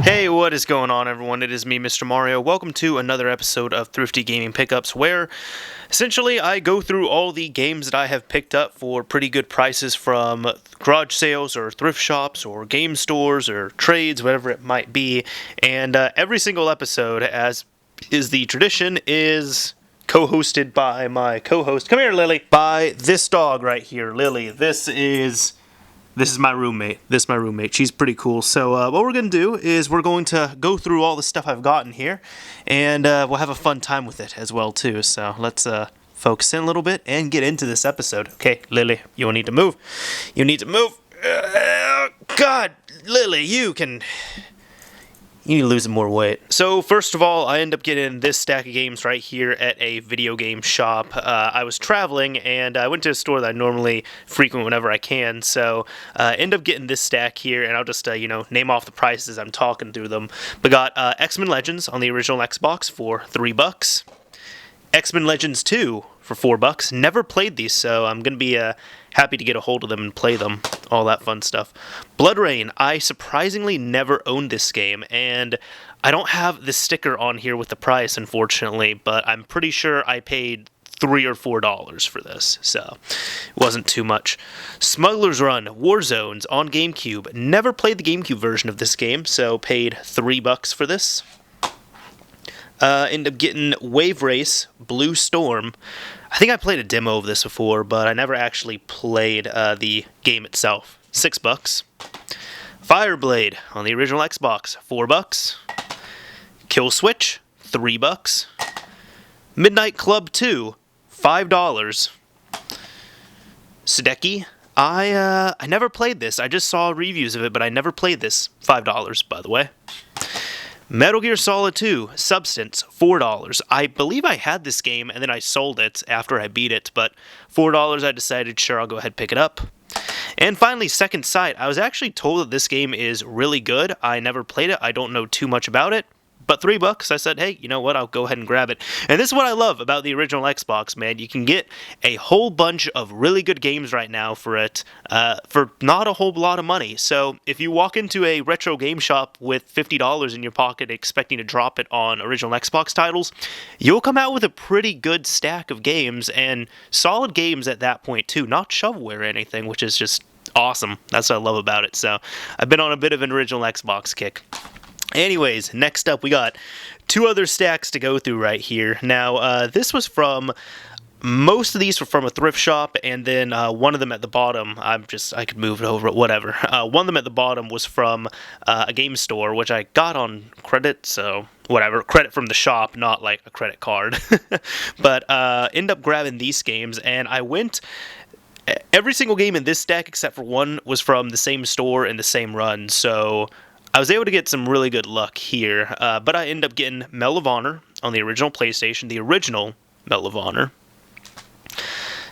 Hey, what is going on, everyone? It is me, Mr. Mario. Welcome to another episode of Thrifty Gaming Pickups, where essentially I go through all the games that I have picked up for pretty good prices from garage sales or thrift shops or game stores or trades, whatever it might be. And every single episode, as is the tradition, is co-hosted by my co-host. Come here, Lily. By this dog right here, Lily. This is my roommate. She's pretty cool. So what we're going to do is we're going to go through all the stuff I've gotten here, and we'll have a fun time with it as well, too. So let's focus in a little bit and get into this episode. Okay, Lily, you need to move. God, Lily, you need to lose some more weight. So first of all, I end up getting this stack of games right here at a video game shop. I was traveling and I went to a store that I normally frequent whenever I can. So I end up getting this stack here, and I'll just name off the prices. I'm talking through them. We got X-Men Legends on the original Xbox for $3. X-Men Legends 2 for $4. Never played these, so I'm gonna be happy to get a hold of them and play them. All that fun stuff. Blood Rain, I surprisingly never owned this game, and I don't have the sticker on here with the price, unfortunately, but I'm pretty sure I paid $3 or $4 for this, so it wasn't too much. Smuggler's Run, Warzones on GameCube. Never played the GameCube version of this game, so paid $3 for this. End up getting Wave Race, Blue Storm. I think I played a demo of this before, but I never actually played the game itself. $6. Fireblade on the original Xbox, $4. Kill Switch, $3. Midnight Club 2, $5. Sudeki, I never played this. I just saw reviews of it, but I never played this. $5, by the way. Metal Gear Solid 2, Substance, $4. I believe I had this game and then I sold it after I beat it, but $4 I decided, sure, I'll go ahead and pick it up. And finally, Second Sight. I was actually told that this game is really good. I never played it. I don't know too much about it. But $3, I said, hey, you know what, I'll go ahead and grab it. And this is what I love about the original Xbox, man. You can get a whole bunch of really good games right now for it, for not a whole lot of money. So if you walk into a retro game shop with $50 in your pocket expecting to drop it on original Xbox titles, you'll come out with a pretty good stack of games, and solid games at that point, too. Not shovelware or anything, which is just awesome. That's what I love about it. So I've been on a bit of an original Xbox kick. Anyways, next up we got two other stacks to go through right here. Now, this was from, most of these were from a thrift shop, and then one of them at the bottom, I could move it over, whatever. One of them at the bottom was from a game store, which I got on credit, so whatever, credit from the shop, not like a credit card. But end up grabbing these games, and I went... Every single game in this stack, except for one, was from the same store and the same run, so I was able to get some really good luck here, but I ended up getting Medal of Honor on the original PlayStation, the original Medal of Honor.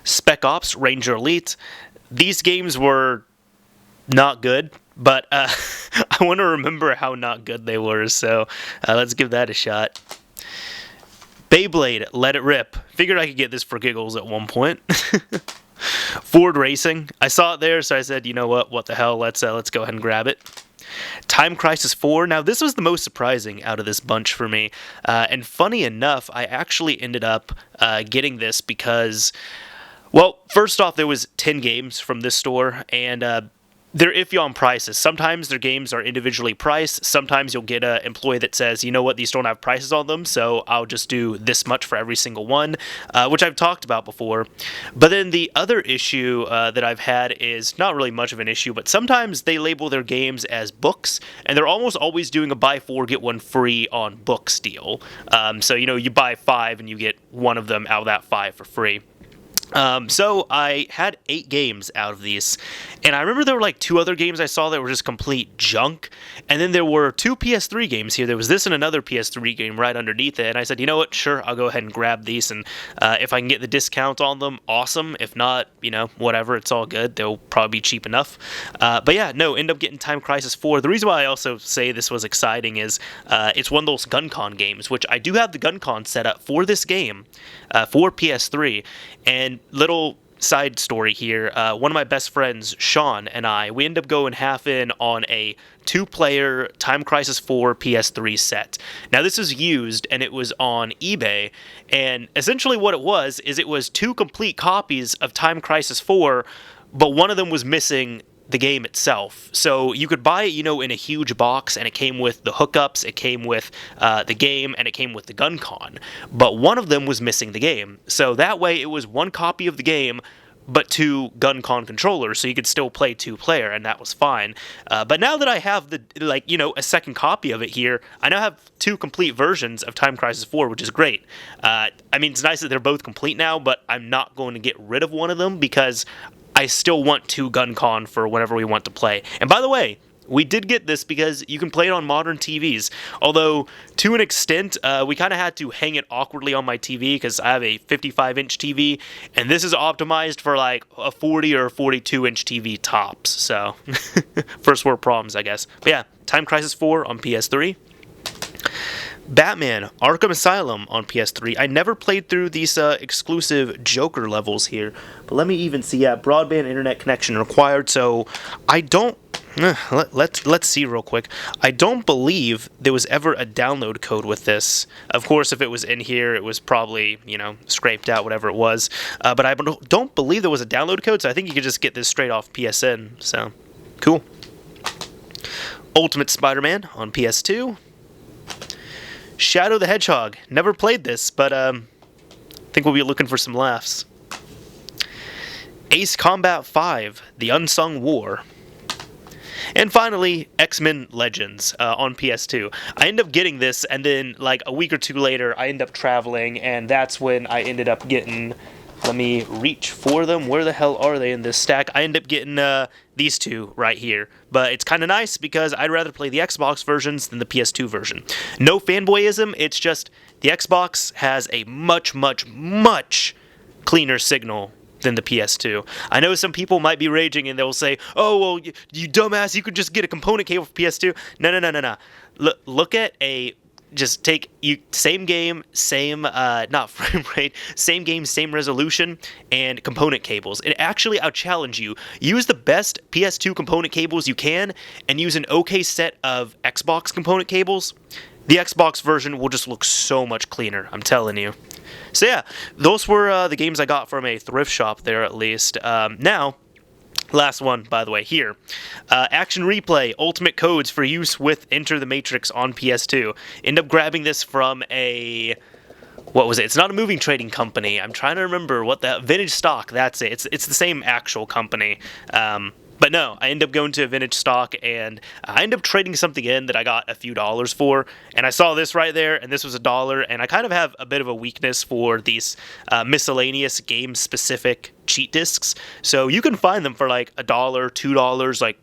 Spec Ops, Ranger Elite. These games were not good, but I want to remember how not good they were, so let's give that a shot. Beyblade, Let It Rip. Figured I could get this for giggles at one point. Ford Racing. I saw it there, so I said, you know what the hell, let's go ahead and grab it. Time Crisis 4. Now, this was the most surprising out of this bunch for me. And funny enough, I actually ended up getting this because, well, first off, there was 10 games from this store, and they're iffy on prices. Sometimes their games are individually priced. Sometimes you'll get an employee that says, you know what, these don't have prices on them, so I'll just do this much for every single one, which I've talked about before. But then the other issue that I've had is not really much of an issue, but sometimes they label their games as books, and they're almost always doing a buy 4, get 1 free on books deal. So, you buy 5 and you get one of them out of that 5 for free. So I had 8 games out of these, and I remember there were like 2 other games I saw that were just complete junk, and then there were 2 PS3 games here. There was this and another PS3 game right underneath it, and I said, you know what, sure, I'll go ahead and grab these, and if I can get the discount on them, awesome. If not, whatever, it's all good. They'll probably be cheap enough. But yeah, no, end up getting Time Crisis 4. The reason why I also say this was exciting is it's one of those GunCon games, which I do have the GunCon set up for this game, for PS3, and little side story here. One of my best friends, Sean, and we ended up going half in on a 2-player Time Crisis 4 PS3 set. Now, this is used, and it was on eBay, and essentially what it was is it was 2 complete copies of Time Crisis 4, but one of them was missing the game itself. So you could buy it, in a huge box, and it came with the hookups, it came with the game, and it came with the gun con. But one of them was missing the game. So that way it was 1 copy of the game, but 2 gun con controllers, so you could still play 2-player, and that was fine. But now that I have a second copy of it here, I now have 2 complete versions of Time Crisis 4, which is great. It's nice that they're both complete now, but I'm not going to get rid of one of them because I still want 2 gun con for whenever we want to play. And by the way, we did get this because you can play it on modern TVs. Although, to an extent, we kind of had to hang it awkwardly on my TV because I have a 55-inch TV, and this is optimized for like a 40 or 42-inch TV tops. So, first world problems, I guess. But yeah, Time Crisis 4 on PS3. Batman Arkham Asylum on PS3. I never played through these exclusive Joker levels here, but let me even see. Yeah, broadband internet connection required, so I don't... Let's see real quick. I don't believe there was ever a download code with this. Of course, if it was in here, it was probably, scraped out, whatever it was. But I don't believe there was a download code, so I think you could just get this straight off PSN. So, cool. Ultimate Spider-Man on PS2. Shadow the Hedgehog. Never played this, but I think we'll be looking for some laughs. Ace Combat 5, The Unsung War. And finally, X-Men Legends on PS2. I ended up getting this, and then like a week or two later, I ended up traveling, and that's when I ended up getting... Let me reach for them. Where the hell are they in this stack? I end up getting these 2 right here. But it's kind of nice because I'd rather play the Xbox versions than the PS2 version. No fanboyism. It's just the Xbox has a much, much, much cleaner signal than the PS2. I know some people might be raging and they'll say, oh, well, you dumbass, you could just get a component cable for PS2. No. Look at a... Just take same game, same not frame rate, same game, same resolution, and component cables. And actually, I'll challenge you: use the best PS2 component cables you can, and use an okay set of Xbox component cables. The Xbox version will just look so much cleaner. I'm telling you. So yeah, those were the games I got from a thrift shop there, at least. Now. Last one, by the way, here. Action Replay, Ultimate Codes for use with Enter the Matrix on PS2. End up grabbing this from a... What was it? It's not a moving trading company. I'm trying to remember what that... Vintage Stock, that's it. It's the same actual company. But no, I end up going to Vintage Stock, and I end up trading something in that I got a few dollars for, and I saw this right there, and this was $1, and I kind of have a bit of a weakness for these miscellaneous game-specific cheat discs, so you can find them for like $1, $2, like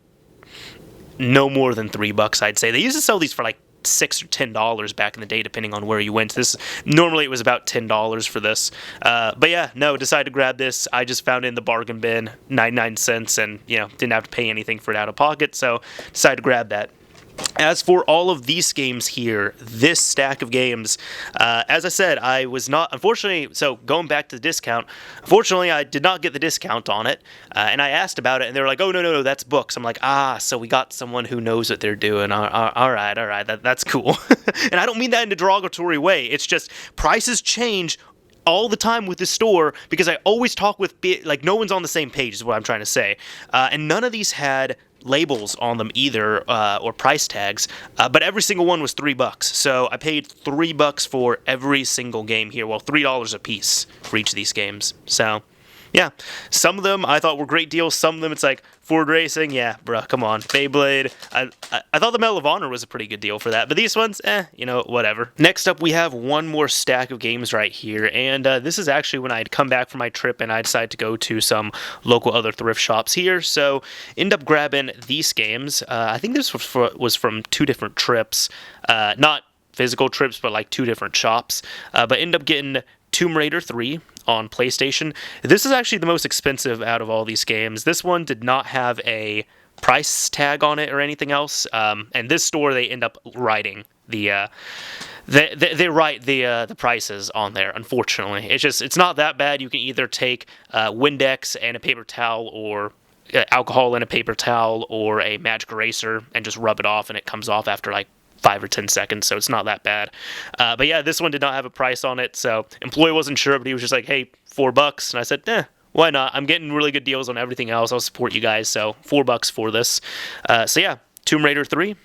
no more than $3, I'd say. They used to sell these for like $6 or $10 back in the day, depending on where you went. Normally it was about $10 for this. But yeah, no, decided to grab this. I just found it in the bargain bin, 99 cents, and didn't have to pay anything for it out of pocket, so decided to grab that. As for all of these games here, this stack of games, as I said, I was not, unfortunately, so going back to the discount, unfortunately, I did not get the discount on it, and I asked about it, and they were like, oh, no, that's books. I'm like, so we got someone who knows what they're doing. All right, that's cool. And I don't mean that in a derogatory way. It's just prices change all the time with this store because I always talk with, like, no one's on the same page is what I'm trying to say. And none of these had labels on them either, or price tags, but every single one was $3. So I paid $3 for every single game here. Well, $3 a piece for each of these games. So yeah, some of them I thought were great deals. Some of them it's like Ford Racing, yeah, bruh, come on. Beyblade, I thought the Medal of Honor was a pretty good deal for that, but these ones, whatever. Next up, we have one more stack of games right here, and this is actually when I'd come back from my trip and I decided to go to some local other thrift shops here, so end up grabbing these games. I think this was from 2 different trips, not physical trips, but like 2 different shops, but end up getting Tomb Raider 3 on PlayStation. This is actually the most expensive out of all these games. This one did not have a price tag on it or anything else, and this store they end up writing they write the prices on there. Unfortunately, it's not that bad. You can either take Windex and a paper towel, or alcohol and a paper towel, or a magic eraser, and just rub it off, and it comes off after like 5 or 10 seconds, so it's not that bad. But yeah, this one did not have a price on it, so employee wasn't sure, but he was just like, hey, $4, and I said, why not? I'm getting really good deals on everything else. I'll support you guys, so $4 for this. So yeah, Tomb Raider 3.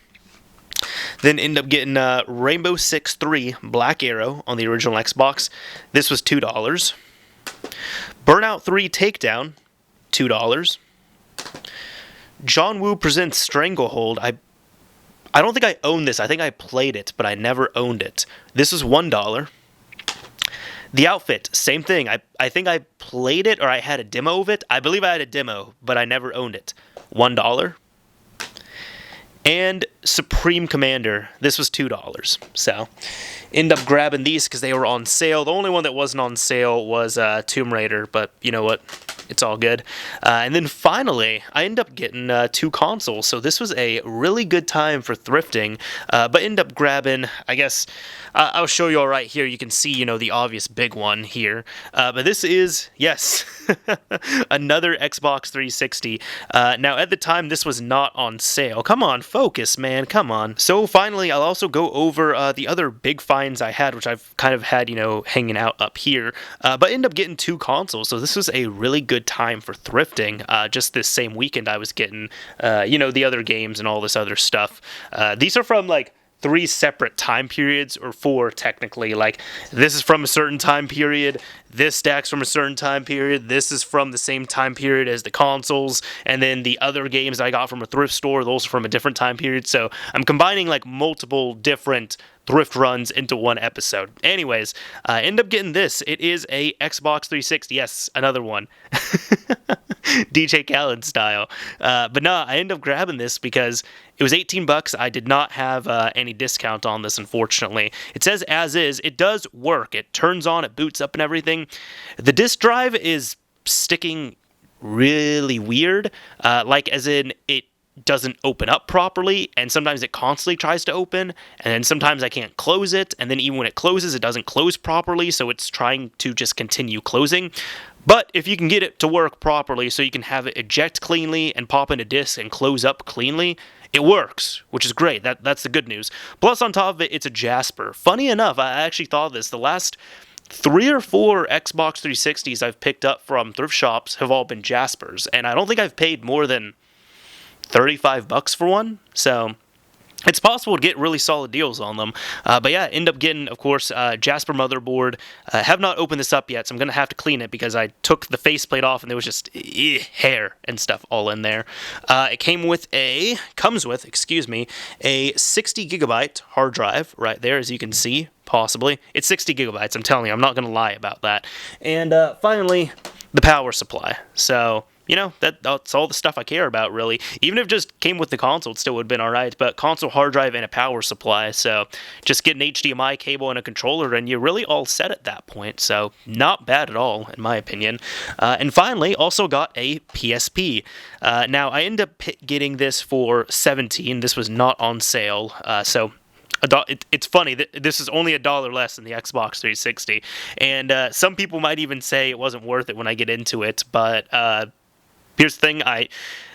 Then end up getting Rainbow Six 3 Black Arrow on the original Xbox. This was $2. Burnout 3 Takedown, $2. John Woo Presents Stranglehold. I don't think I own this. I think I played it, but I never owned it. This was $1. The Outfit, same thing. I think I played it, or I had a demo of it. I believe I had a demo, but I never owned it. $1. And Supreme Commander, this was $2. So, end up grabbing these because they were on sale. The only one that wasn't on sale was Tomb Raider, but you know what? It's all good. And then finally, I end up getting 2 consoles. So this was a really good time for thrifting, but end up grabbing, I guess, I'll show you all right here. You can see, the obvious big one here. But this is, yes, another Xbox 360. Now, at the time, this was not on sale. Come on, focus, man. Come on. So finally, I'll also go over the other big finds I had, which I've kind of had, hanging out up here. But end up getting 2 consoles. So this was a really good time for thrifting. Just this same weekend, I was getting, the other games and all this other stuff. These are from, 3 separate time periods, or 4 technically. Like, this is from a certain time period, this stack's from a certain time period, this is from the same time period as the consoles, and then the other games I got from a thrift store, those are from a different time period. So I'm combining multiple different thrift runs into one episode. Anyways, end up getting this. It is a Xbox 360. Yes, another one. DJ Khaled style. But no, I end up grabbing this because it was $18. I did not have any discount on this, unfortunately. It says as is. It does work. It turns on, it boots up and everything. The disk drive is sticking really weird. As in, it doesn't open up properly, and sometimes it constantly tries to open, and then sometimes I can't close it, and then even when it closes, it doesn't close properly, so it's trying to just continue closing. But if you can get it to work properly so you can have it eject cleanly and pop into disk and close up cleanly, it works, which is great. That's the good news. Plus, on top of it, it's a Jasper. Funny enough, I actually thought of this. The last 3 or 4 Xbox 360s I've picked up from thrift shops have all been Jaspers, and I don't think I've paid more than $35 for one, so it's possible to get really solid deals on them. But yeah, end up getting, of course, Jasper motherboard. Have not opened this up yet, so I'm going to have to clean it because I took the faceplate off and there was just hair and stuff all in there. It comes with a 60 gigabyte hard drive right there, as you can see, possibly. It's 60 gigabytes, I'm telling you. I'm not going to lie about that. And finally, the power supply. So that's all the stuff I care about, really. Even if it just came with the console, it still would have been alright. But console, hard drive, and a power supply. So just get an HDMI cable and a controller, and you're really all set at that point. So not bad at all, in my opinion. And finally, also got a PSP. Now, I ended up getting this for $17. This was not on sale. It's funny that this is only $1 less than the Xbox 360. And some people might even say it wasn't worth it when I get into it. But here's the thing, I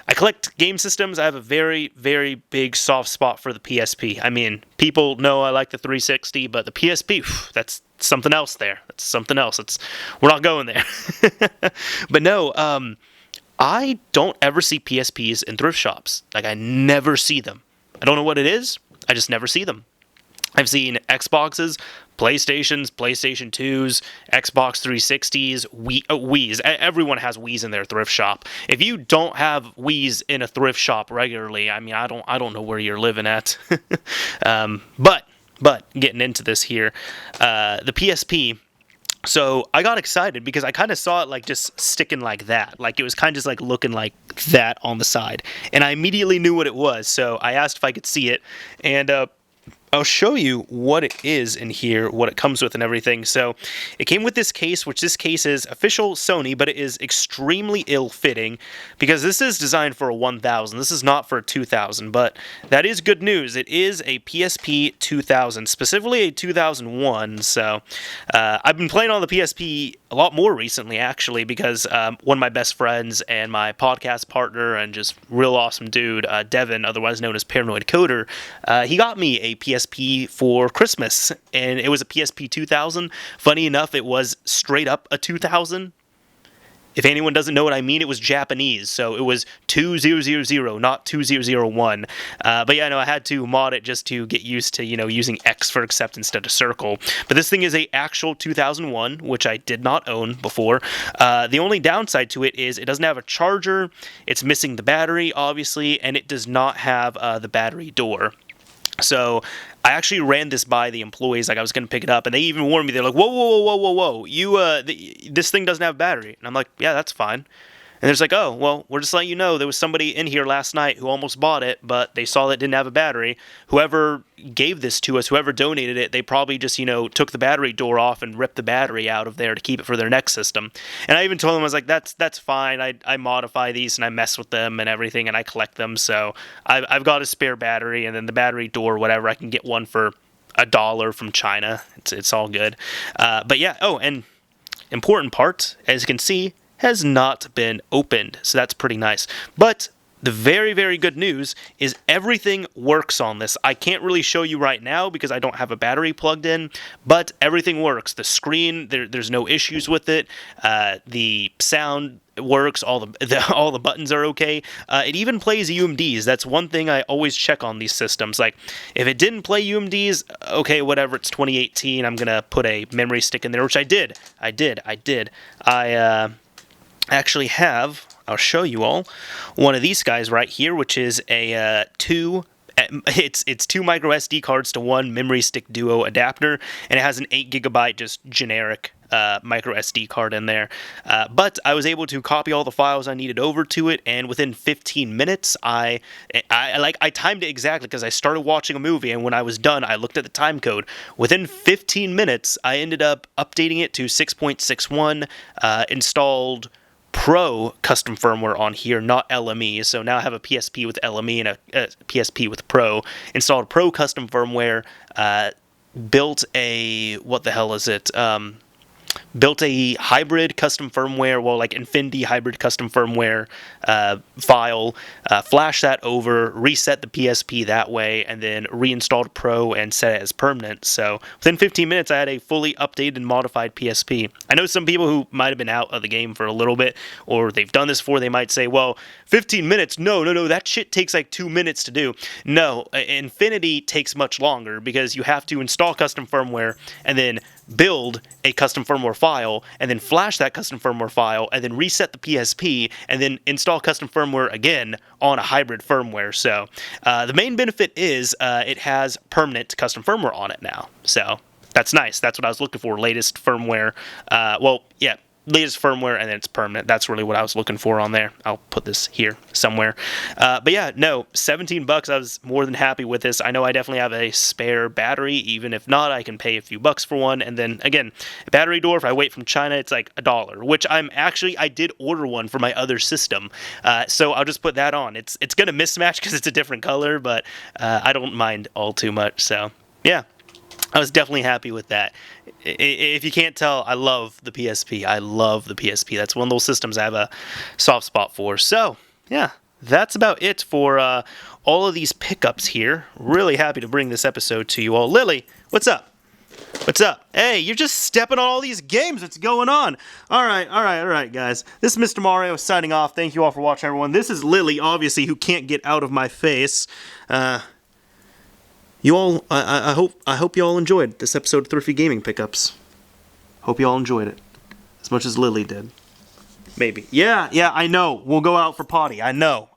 collect game systems. I have a very, very big soft spot for the PSP. I mean, people know I like the 360, but the PSP, that's something else there. That's something else. We're not going there. But no, I don't ever see PSPs in thrift shops. I never see them. I don't know what it is. I just never see them. I've seen Xboxes, PlayStations, PlayStation 2s, Xbox 360s, Wii's. Everyone has Wii's in their thrift shop. If you don't have Wii's in a thrift shop regularly, I mean, I don't know where you're living at. But getting into this here, the PSP. So I got excited because I kind of saw it just sticking like that. It was kind of just looking like that on the side. And I immediately knew what it was. So I asked if I could see it. And I'll show you what it is in here, what it comes with and everything. So it came with this case, which this case is official Sony, but it is extremely ill-fitting because this is designed for a 1000. This is not for a 2000, but that is good news. It is a PSP 2000, specifically a 2001. So I've been playing on the PSP a lot more recently, actually, because one of my best friends and my podcast partner and just real awesome dude, Devin, otherwise known as Paranoid Coder, he got me a PSP for Christmas, and it was a PSP 2000. Funny enough, it was straight up a 2000. If anyone doesn't know what I mean, it was Japanese, so it was 2000, not 2001. But yeah, no, I had to mod it just to get used to, using X for accept instead of circle. But this thing is a actual 2001, which I did not own before. The only downside to it is it doesn't have a charger, it's missing the battery, obviously, and it does not have the battery door. So I actually ran this by the employees, like I was going to pick it up, and they even warned me. They're like, whoa, this thing doesn't have battery. And I'm like, yeah, that's fine. And they're just like, oh, well, we're just letting you know there was somebody in here last night who almost bought it, but they saw that it didn't have a battery. Whoever gave this to us, whoever donated it, they probably just, took the battery door off and ripped the battery out of there to keep it for their next system. And I even told them, I was like, that's fine. I modify these and I mess with them and everything and I collect them. So I've got a spare battery, and then the battery door, whatever, I can get one for $1 from China. It's all good. But yeah, oh, and important part, as you can see, has not been opened, so that's pretty nice. But the very, very good news is everything works on this. I can't really show you right now because I don't have a battery plugged in, but everything works. The screen, there's no issues with it. The sound works. All the buttons are okay. It even plays UMDs. That's one thing I always check on these systems. Like, if it didn't play UMDs, okay, whatever, it's 2018, I'm gonna put a memory stick in there, which I did. I actually have, I'll show you all, one of these guys right here, which is a it's two micro SD cards to one memory stick duo adapter, and it has an 8GB just generic micro SD card in there. But I was able to copy all the files I needed over to it, and within 15 minutes, I timed it exactly because I started watching a movie, and when I was done, I looked at the time code. Within 15 minutes, I ended up updating it to 6.61, installed Pro custom firmware on here, not LME. So now I have a PSP with LME and a PSP with Pro. Installed Pro custom firmware, built a, what the hell is it? Built a hybrid custom firmware, well, like Infinity hybrid custom firmware file, flashed that over, reset the PSP that way, and then reinstalled Pro and set it as permanent. So within 15 minutes, I had a fully updated and modified PSP. I know some people who might have been out of the game for a little bit, or they've done this before, they might say, well, 15 minutes? No, that shit takes like 2 minutes to do. No, Infinity takes much longer because you have to install custom firmware and then build a custom firmware file, and then flash that custom firmware file, and then reset the PSP, and then install custom firmware again on a hybrid firmware. So the main benefit is it has permanent custom firmware on it now. So that's nice. That's what I was looking for. Latest firmware. Latest firmware, and then it's permanent. That's really what I was looking for on there. I'll put this here somewhere. But yeah, no, $17. I was more than happy with this. I know I definitely have a spare battery. Even if not, I can pay a few bucks for one. And then again, a battery door, if I wait from China, it's like $1, which I did order one for my other system. So I'll just put that on. It's going to mismatch because it's a different color, but I don't mind all too much. So yeah. I was definitely happy with that. If you can't tell, I love the PSP. I love the PSP. That's one of those systems I have a soft spot for. So, yeah, that's about it for all of these pickups here. Really happy to bring this episode to you all. Lily, what's up? What's up? Hey, you're just stepping on all these games. What's going on? All right, guys. This is Mr. Mario signing off. Thank you all for watching, everyone. This is Lily, obviously, who can't get out of my face. You all, I hope you all enjoyed this episode of Thrifty Gaming Pickups. Hope you all enjoyed it as much as Lily did. Maybe. Yeah, I know. We'll go out for potty. I know.